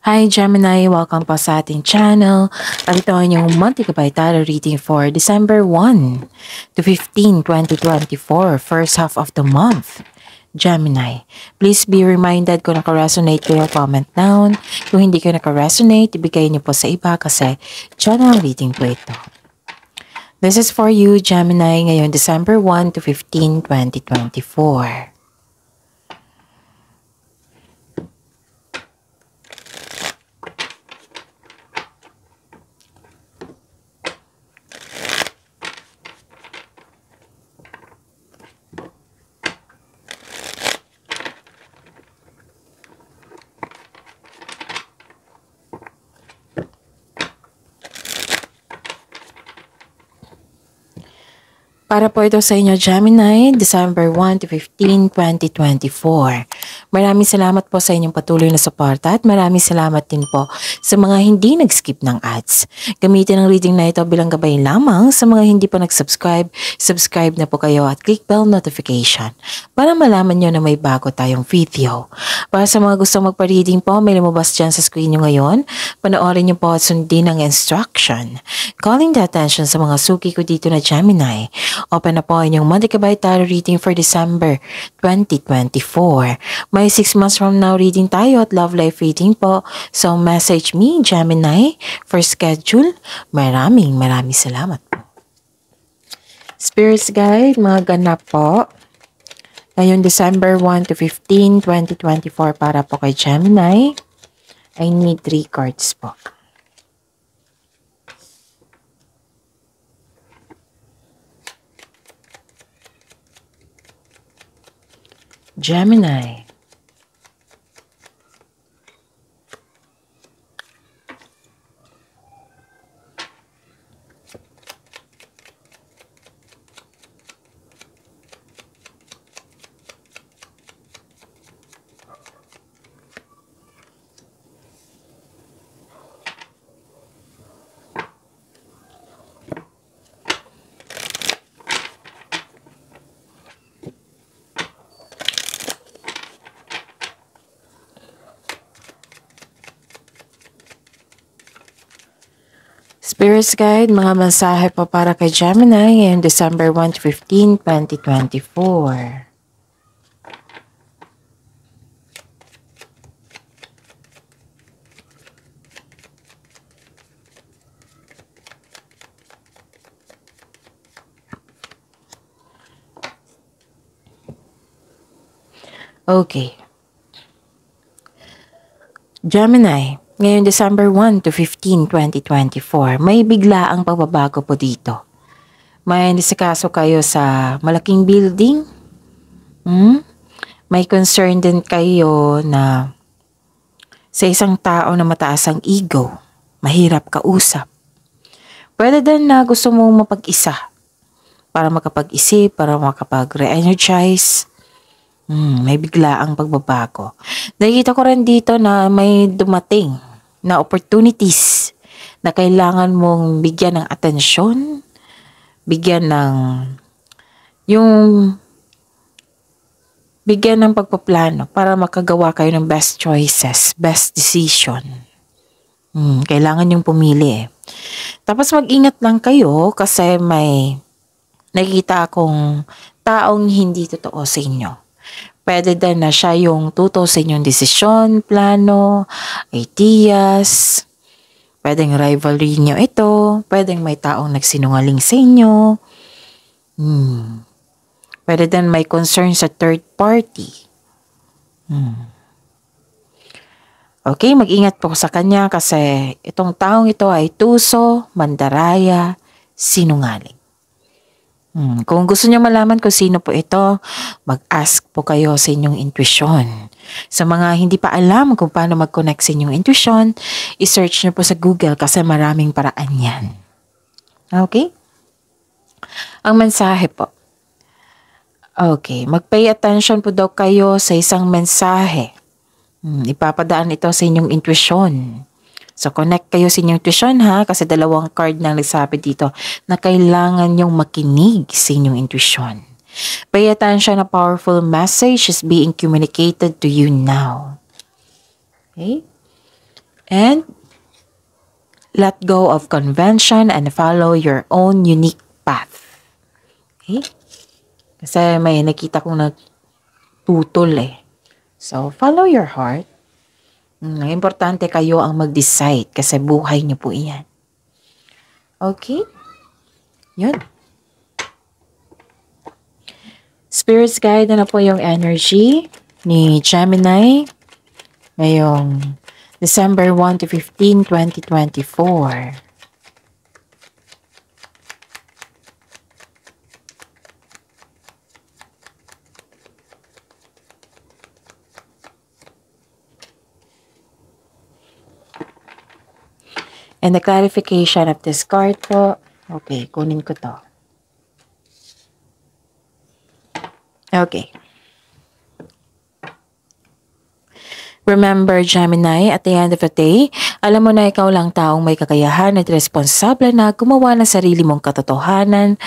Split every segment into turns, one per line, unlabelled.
Hi Gemini! Welcome po sa ating channel. At ito ang inyong monthly tarot reading for December 1 to 15, 2024, first half of the month. Gemini, please be reminded kung naka-resonate kayo, comment down. Kung hindi kayo naka-resonate, ibigay niyo po sa iba kasi channel reading po ito. This is for you, Gemini, ngayon December 1 to 15, 2024. Para po ito sa inyo, Gemini, December 1 to 15, 2024. Maraming salamat po sa inyong patuloy na suporta at maraming salamat din po sa mga hindi nag-skip ng ads. Gamitin ang reading na ito bilang gabay lamang sa mga hindi pa nag-subscribe. Subscribe na po kayo at click bell notification para malaman nyo na may bago tayong video. Para sa mga gustong magpa-reading po, may lumabas dyan sa screen nyo ngayon. Panoorin nyo po at sundin ang instruction. Calling the attention sa mga suki ko dito na Gemini. Open na po inyong monthly tarot reading for December 2024. May 6 months from now reading tayo at love life reading po. So message me, Gemini, for schedule. Maraming salamat po. Spirits guide, mga ganap po. Ngayon December 1 to 15, 2024 para po kay Gemini. I need 3 cards po. Gemini. Spirits Guide, mga mensahe po para kay Gemini ngayong December 1 to 15, 2024. Okay. Gemini, ngayon December 1 to 15, 2024, may biglaang pagbabago po dito. May nisikaso kayo sa malaking building. May concern din kayo na sa isang tao na mataas ang ego, mahirap kausap. Pwede din na gusto mong mapag-isa para makapag-isip, para makapag-re-energize. May biglaang pagbabago. Nakita ko rin dito na may dumating na opportunities na kailangan mong bigyan ng atensyon, bigyan ng pagpaplano para makagawa kayo ng best choices, best decision. Kailangan yung pumili eh. Tapos mag-ingat lang kayo kasi may nakikita akong taong hindi totoo sa inyo. Pwede din na siya yung tuto sa inyong desisyon, plano, ideas. Pwedeng rivalry nyo ito. Pwedeng may taong nagsinungaling sa inyo. Pwede din may concern sa third party. Okay, mag-ingat po sa kanya kasi itong taong ito ay tuso, mandaraya, sinungaling. Kung gusto niyo malaman kung sino po ito, mag-ask po kayo sa inyong intuition. Sa mga hindi pa alam kung paano mag-connect sa inyong intuition, i-search niyo po sa Google kasi maraming paraan yan. Okay? Ang mensahe po. Okay, mag-pay attention po daw kayo sa isang mensahe. Ipapadaan ito sa inyong intuition. So, connect kayo sa inyong intuition ha, kasi dalawang card na nagsabi dito na kailangan nyong makinig sa inyong intuition. Pay attention, a powerful message is being communicated to you now. Okay? And let go of convention and follow your own unique path. Okay? Kasi may nakita kong nagtutol eh. So, follow your heart. Importante kayo ang mag-decide kasi buhay niyo po iyan. Okay? Yun. Spirits guide na po yung energy ni Gemini ngayong December 1 to 15, 2024. And the clarification of this card po. Okay, kunin ko to. Okay. Remember, Gemini, at the end of the day, alam mo na ikaw lang taong may kakayahan at responsable na gumawa ng sarili mong katotohanan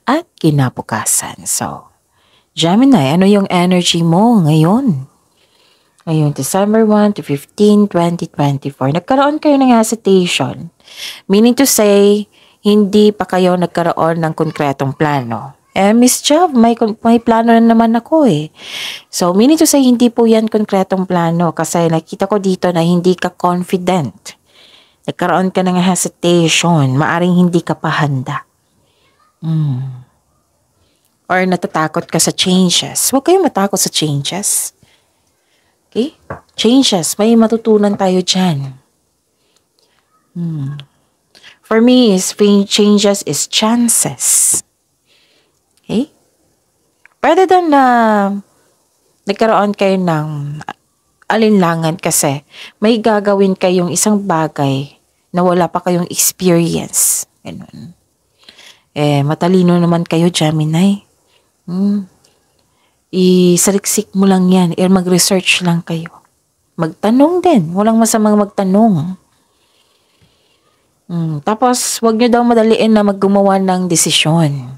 at kinabukasan. So, Gemini, ano yung energy mo ngayon? Ngayon, December 1 to 15, 2024. Nagkaroon kayo ng hesitation. Meaning to say, hindi pa kayo nagkaroon ng konkretong plano. Miss Job, may plano na naman ako eh. So, meaning to say, hindi po yan konkretong plano kasi nakita ko dito na hindi ka confident. Nagkaroon ka ng hesitation. Maaring hindi ka pa handa. Or natatakot ka sa changes. Huwag kayong matakot sa changes. Okay? Changes. May matutunan tayo dyan. For me, changes is chances. Okay? Rather than na nagkaroon kayo ng alinlangan kasi may gagawin kayong isang bagay na wala pa kayong experience. Ganun. Matalino naman kayo, Gemini. Isaliksik mo lang yan. Mag-research lang kayo. Magtanong din. Walang masamang magtanong. Tapos, wag nyo daw madaliin na maggumawa ng desisyon.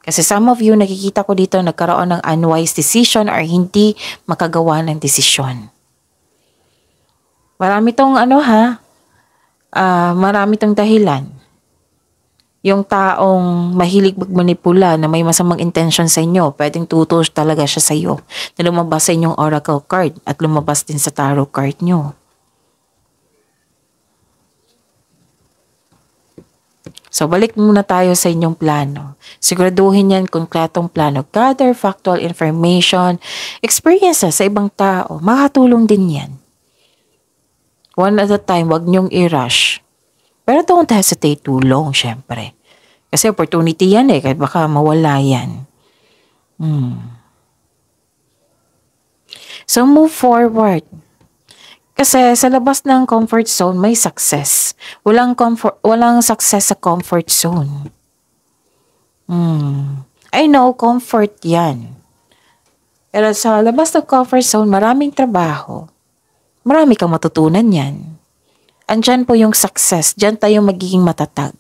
Kasi some of you, nakikita ko dito, nagkaroon ng unwise decision or hindi makagawa ng desisyon. Marami tong marami tong dahilan. Yung taong mahilig magmanipula na may masamang intention sa inyo, pwedeng tutos talaga siya sa iyo na lumabas sa inyong oracle card at lumabas din sa tarot card nyo. So, balik muna tayo sa inyong plano. Siguraduhin yan konkretong plano. Gather factual information, experiences sa ibang tao. Makatulong din yan. One at a time, wag nyong i-rush. Pero don't hesitate too long, syempre. Kasi opportunity yan eh, kahit baka mawala yan. So, move forward. Kasi sa labas ng comfort zone, may success. Walang success sa comfort zone. I know, comfort yan. Pero sa labas ng comfort zone, maraming trabaho. Marami kang matutunan yan. Andyan po yung success. Diyan tayo magiging matatag.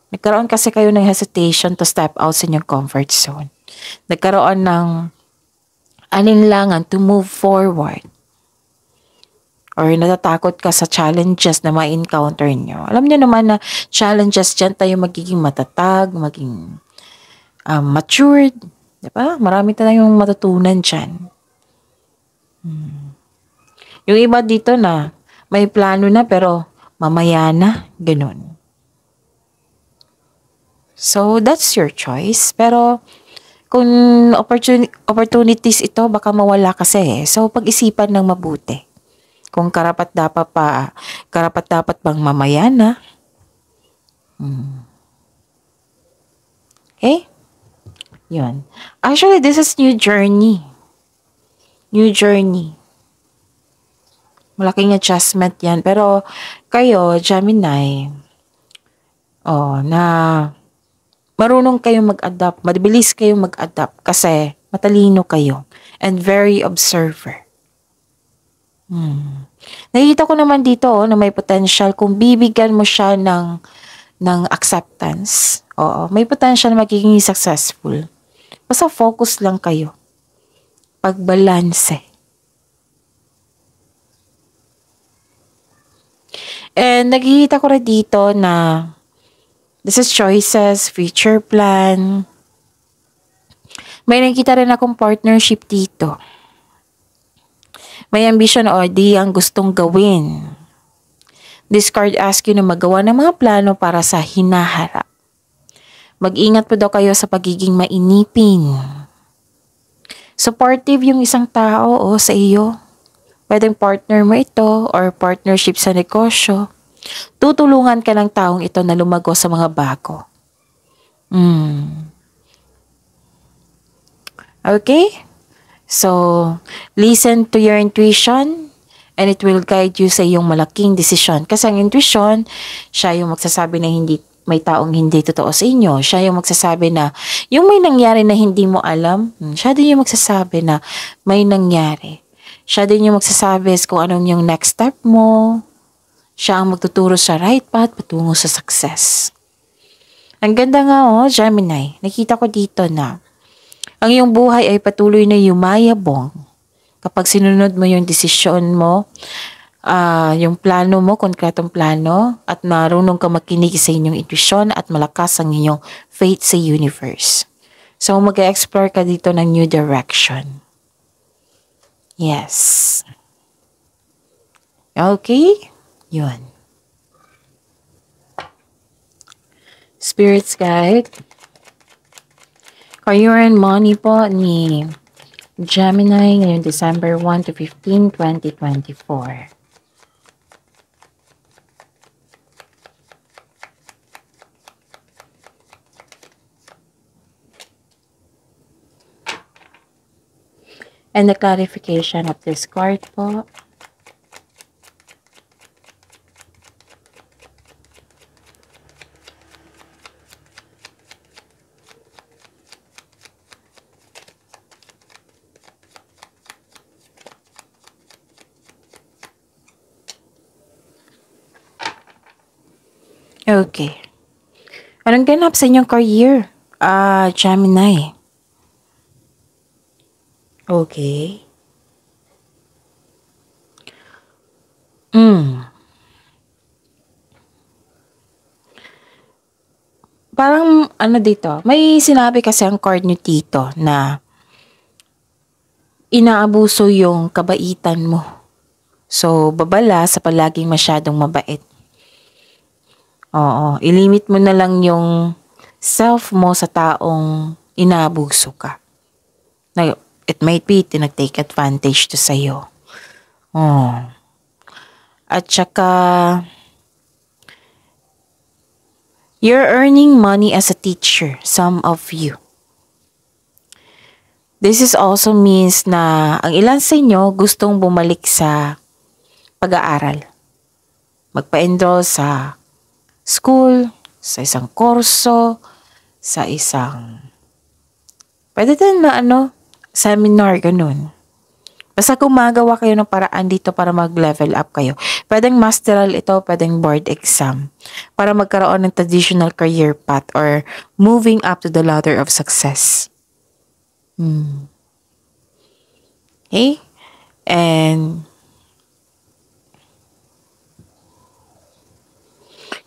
Nagkaroon kasi kayo ng hesitation to step out sa inyong comfort zone. Nagkaroon ng alinlangan to move forward. Or natatakot ka sa challenges na ma-encounter nyo. Alam nyo naman na challenges dyan tayo magiging matatag, maging matured. Diba? Marami tayong matutunan dyan. Yung iba dito na may plano na pero mamaya na. Ganun. So, that's your choice. Pero kung opportunities ito, baka mawala kasi. So, pag-isipan ng mabuti. Kung karapat dapat bang mamaya na. Okay? Yun. Actually, this is new journey. New journey. Malaking adjustment yan. Pero, kayo, Gemini, na marunong kayong mag-adapt. Mabilis kayong mag-adapt kasi matalino kayo. And very observer. Nakikita ko naman dito na may potential kung bibigyan mo siya ng acceptance. May potential na magiging successful. Basta focus lang kayo. Pagbalanse. And nakikita ko rin dito na this is choices, future plan. May nakikita rin akong partnership dito. May ambition o idea ang gustong gawin. This card asks you na magawa ng mga plano para sa hinaharap. Mag-ingat po daw kayo sa pagiging mainipin. Supportive yung isang tao sa iyo. Pwedeng partner mo ito or partnership sa negosyo. Tutulungan ka ng taong ito na lumago sa mga bago. Okay? So, listen to your intuition and it will guide you sa iyong malaking desisyon. Kasi ang intuition, siya yung magsasabi na may taong hindi totoo sa inyo. Siya yung magsasabi na yung may nangyari na hindi mo alam, siya din yung magsasabi na may nangyari. Siya din yung magsasabi kung anong yung next step mo. Siya ang magtuturo sa right path patungo sa success. Ang ganda nga Gemini. Nakita ko dito na ang iyong buhay ay patuloy na yumayabong kapag sinunod mo yung desisyon mo, yung plano mo, konkretong plano, at marunong ka makinig sa inyong intuition at malakas ang inyong faith sa universe. So mag-explore ka dito ng new direction. Yes. Okay? Yun. Spirits guide. Career and money po ni Gemini ngayong December 1 to 15, 2024. And the clarification of this card po. Okay. Anong ganap sa inyong career? Gemini. Okay. Parang dito, may sinabi kasi ang card nyo dito na inaabuso yung kabaitan mo. So, babala sa palaging masyadong mabait. Oo, ilimit mo na lang yung self mo sa taong inaabuso ka. It might be tinag-take advantage to sa'yo. At saka, you're earning money as a teacher, some of you. This is also means na ang ilan sa inyo gustong bumalik sa pag-aaral. Magpa-enroll sa school, sa isang kurso, sa isang pwede din na seminar, ganun. Basta gumagawa kayo ng paraan dito para mag-level up kayo. Pwedeng masteral ito, pwedeng board exam. Para magkaroon ng traditional career path or moving up to the ladder of success. Okay? And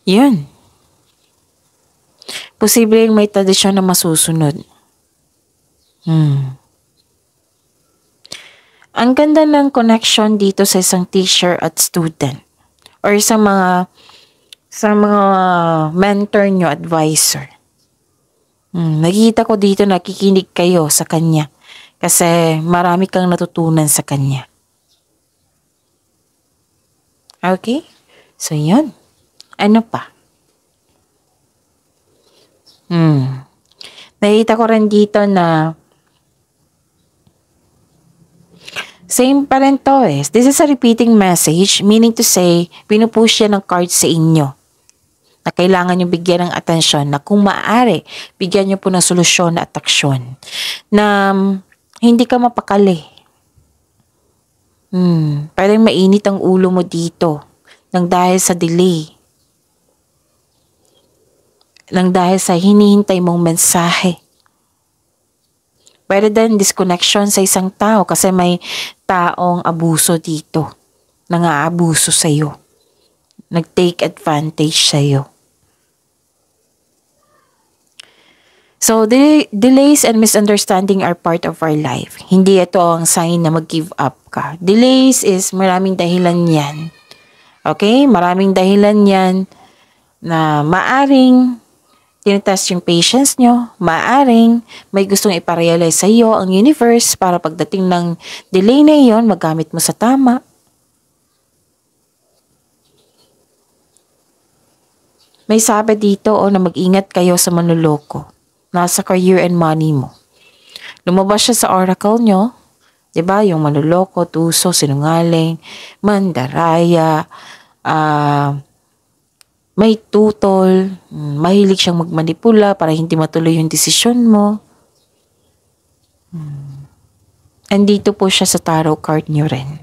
yun. Posibleng may tradisyon na masusunod. Ang ganda ng connection dito sa isang teacher at student or sa mga mentor nyo, advisor. Nakikita ko dito nakikinig kayo sa kanya kasi marami kang natutunan sa kanya. Okay? So, yun. Ano pa? Nakikita ko rin dito na same pa rin to This is a repeating message, meaning to say, pinupush yan ng card sa inyo. Na kailangan nyo bigyan ng atensyon na kung maaari, bigyan nyo po ng solusyon at aksyon. Na hindi ka mapakali. Parang mainit ang ulo mo dito nang dahil sa delay. Nang dahil sa hinihintay mong mensahe. Pwede din disconnection sa isang tao kasi may taong abuso dito. Nang-aabuso sa'yo. nag-take advantage sa'yo. So, delays and misunderstanding are part of our life. Hindi ito ang sign na mag-give up ka. Delays is maraming dahilan yan. Okay? Maraming dahilan yan na maaring tinetest yung patience nyo, maaring may gustong iparealize sa iyo ang universe para pagdating ng delay na iyon, magamit mo sa tama. May sabi dito na mag-ingat kayo sa manloloko. Nasa career and money mo. Lumabas siya sa oracle nyo, 'di ba? Yung manloloko, tuso, sinungaling, mandaraya, may tutol, mahilig siyang magmanipula para hindi matuloy yung desisyon mo. Andito po siya sa tarot card nyo rin.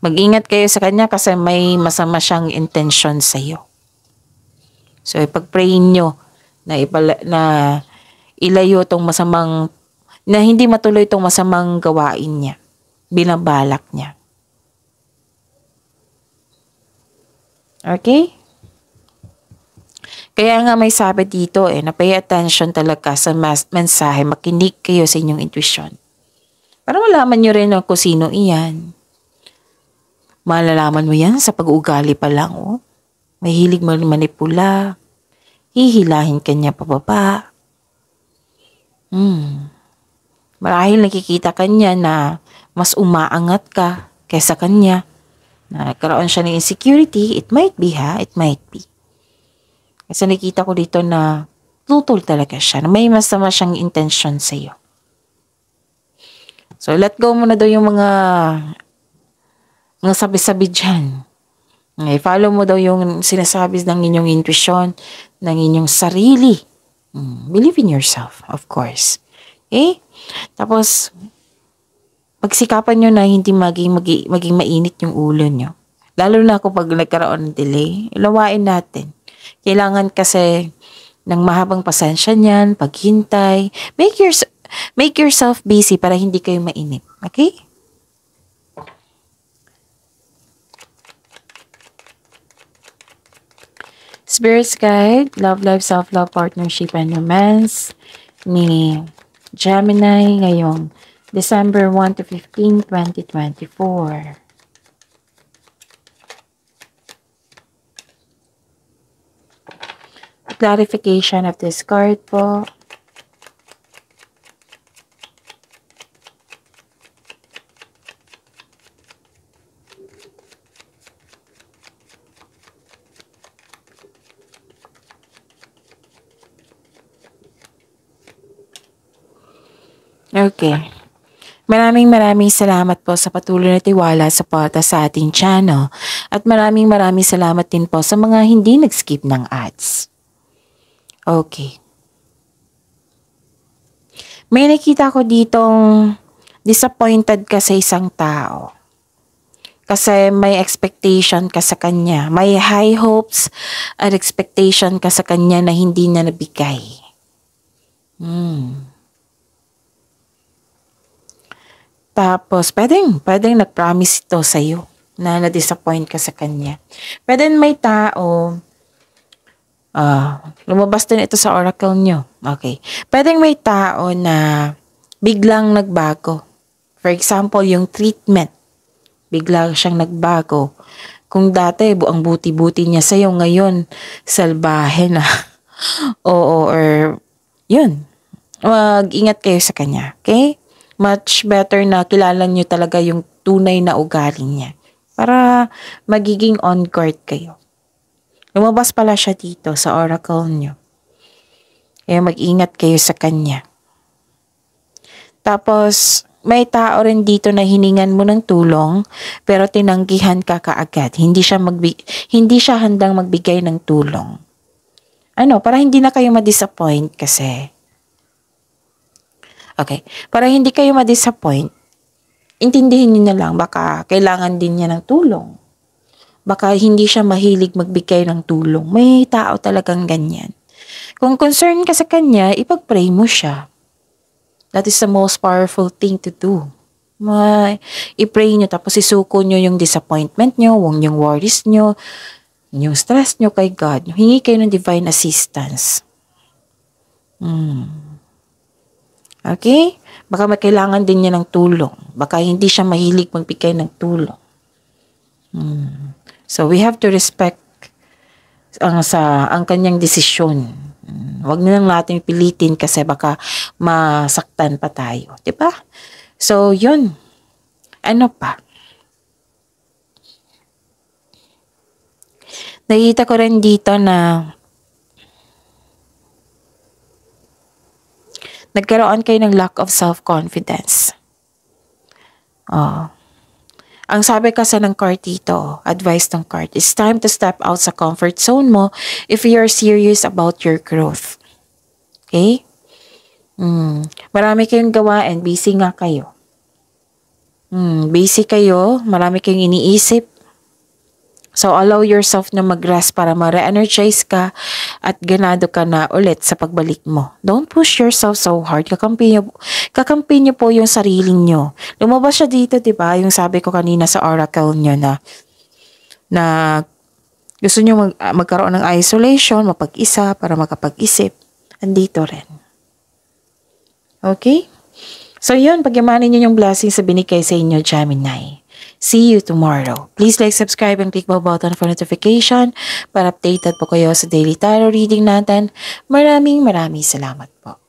Mag-ingat kayo sa kanya kasi may masama siyang intention sa iyo. So, ipag-prayin nyo na ilayo tong masamang, na hindi matuloy tong masamang gawain niya, binabalak niya. Okay? Kaya nga may sabi dito na pay attention talaga sa mensahe, makinig kayo sa inyong intuition. Para malaman nyo rin kung sino iyan. Malalaman mo yan sa pag-uugali pa lang. May hilig manipula. Hihilahin ka niya pababa. Marahil nakikita ka niya na mas umaangat ka kaysa kanya. Na nagkaroon siya ng insecurity. It might be it might be. Kasi nakita ko dito na tutol talaga siya. Na may masama siyang intention sa iyo. So let go mo na daw yung mga sabi-sabi dyan. Follow mo daw yung sinasabi ng inyong intuition, ng inyong sarili. Believe in yourself, of course. Okay? Tapos, pagsikapan nyo na hindi maging mainit yung ulo nyo. Lalo na kung pag nagkaroon ng delay, ilawain natin. Kailangan kasi ng mahabang pasensya niyan, paghintay. Make yourself busy para hindi kayo mainip. Okay? Spirit's Guide, Love Life, Self-Love, Partnership, and Romance ni Gemini ngayong December 1 to 15, 2024. Clarification of this card po. Okay. Maraming salamat po sa patuloy na tiwala sa suporta sa ating channel. At maraming salamat din po sa mga hindi nag-skip ng ads. Okay. May nakita ko ditong disappointed ka sa isang tao. Kasi may expectation ka sa kanya. May high hopes at expectation ka sa kanya na hindi na nabigay. Tapos, pwedeng nag-promise ito sa'yo na na-disappoint ka sa kanya. Pwedeng may tao, lumabas din ito sa oracle nyo. Okay. Pwedeng may tao na biglang nagbago. For example, yung treatment. Bigla siyang nagbago. Kung dati, buang buti-buti niya sa'yo, ngayon, salbahe na. Oo, or yun. Mag-ingat kayo sa kanya. Okay? Much better na kilala nyo talaga yung tunay na ugali niya. Para magiging on guard kayo. Lumabas pala siya dito sa oracle nyo. Kaya mag-ingat kayo sa kanya. Tapos, may tao rin dito na hiningan mo ng tulong, pero tinanggihan ka kaagad. Hindi siya handang magbigay ng tulong. Para hindi na kayo ma-disappoint kasi. Okay. Para hindi kayo ma-disappoint, intindihin niyo na lang, baka kailangan din niya ng tulong. Baka hindi siya mahilig magbigay ng tulong. May tao talagang ganyan. Kung concern ka sa kanya, ipag-pray mo siya. That is the most powerful thing to do. I-pray nyo, tapos isuko nyo yung disappointment nyo, yung worries nyo, yung stress nyo kay God. Hingi kayo ng divine assistance. Okay? Baka may kailangan din niya ng tulong. Baka hindi siya mahilig magbigay ng tulong. So, we have to respect ang kanyang desisyon. Huwag na lang natin pilitin kasi baka masaktan pa tayo. Diba? So, yun. Ano pa? Nakita ko rin dito na nagkaroon kayo ng lack of self-confidence. Ang sabi kasi ng card dito, advice ng card, it's time to step out sa comfort zone mo if you're serious about your growth. Okay? Marami kayong gawain, busy nga kayo. Busy kayo, marami kayong iniisip. So, allow yourself na mag-rest para ma-re-energize ka at ganado ka na ulit sa pagbalik mo. Don't push yourself so hard. Kakampi niyo po yung sarili niyo. Lumabas siya dito, diba? Yung sabi ko kanina sa oracle niyo na gusto niyo magkaroon ng isolation, mapag-isa para makapag-isip. Andito rin. Okay? So, yun. Pagyamanin niyo yung blessings sa binigay sa inyo, Gemini. See you tomorrow. Please like, subscribe, and click the button for notification para updated po kayo sa daily tarot reading natin. Maraming salamat po.